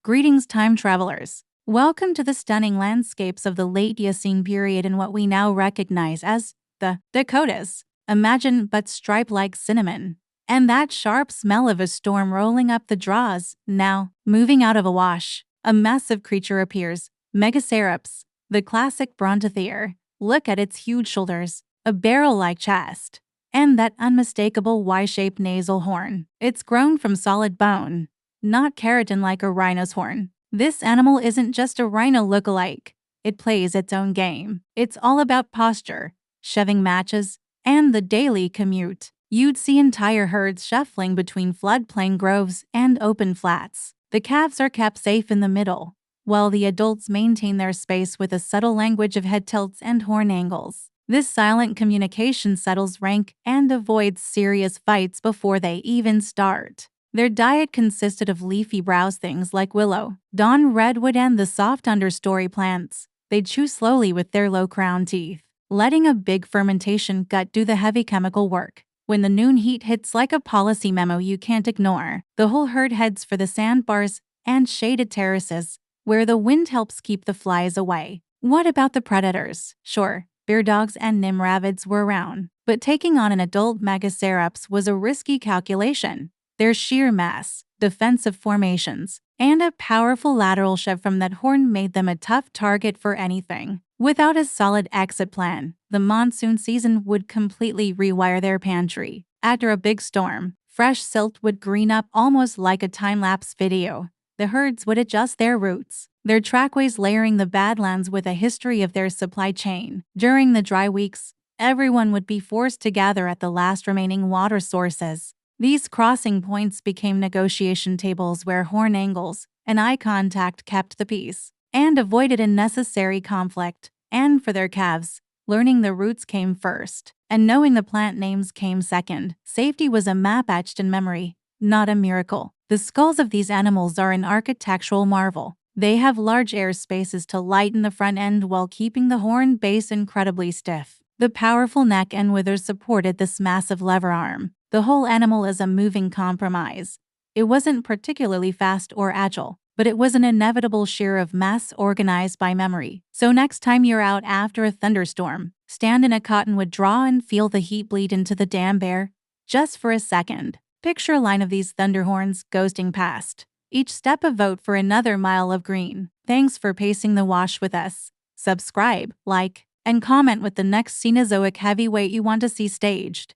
Greetings, time travelers. Welcome to the stunning landscapes of the late Eocene period in what we now recognize as the Dakotas. Imagine but stripe like cinnamon. And that sharp smell of a storm rolling up the draws. Now, moving out of a wash, a massive creature appears. Megacerops, the classic brontothere. Look at its huge shoulders, a barrel-like chest, and that unmistakable Y-shaped nasal horn. It's grown from solid bone, not keratin like a rhino's horn. This animal isn't just a rhino lookalike. It plays its own game. It's all about posture, shoving matches, and the daily commute. You'd see entire herds shuffling between floodplain groves and open flats. The calves are kept safe in the middle, while the adults maintain their space with a subtle language of head tilts and horn angles. This silent communication settles rank and avoids serious fights before they even start. Their diet consisted of leafy browse things like willow, dawn redwood, and the soft understory plants. They chew slowly with their low-crowned teeth, letting a big fermentation gut do the heavy chemical work. When the noon heat hits like a policy memo you can't ignore, the whole herd heads for the sandbars and shaded terraces, where the wind helps keep the flies away. What about the predators? Sure, bear dogs and nimravids were around, but taking on an adult Megacerops was a risky calculation. Their sheer mass, defensive formations, and a powerful lateral shove from that horn made them a tough target for anything. Without a solid exit plan, the monsoon season would completely rewire their pantry. After a big storm, fresh silt would green up almost like a time-lapse video. The herds would adjust their routes, their trackways layering the Badlands with a history of their supply chain. During the dry weeks, everyone would be forced to gather at the last remaining water sources. These crossing points became negotiation tables where horn angles and eye contact kept the peace and avoided unnecessary conflict. And for their calves, learning the routes came first, and knowing the plant names came second. Safety was a map etched in memory, not a miracle. The skulls of these animals are an architectural marvel. They have large air spaces to lighten the front end while keeping the horn base incredibly stiff. The powerful neck and withers supported this massive lever arm. The whole animal is a moving compromise. It wasn't particularly fast or agile, but it was an inevitable sheer of mass organized by memory. So next time you're out after a thunderstorm, stand in a cottonwood draw and feel the heat bleed into the damp air, just for a second. Picture a line of these thunderhorns ghosting past, each step a vote for another mile of green. Thanks for pacing the wash with us. Subscribe, like, and comment with the next Cenozoic heavyweight you want to see staged.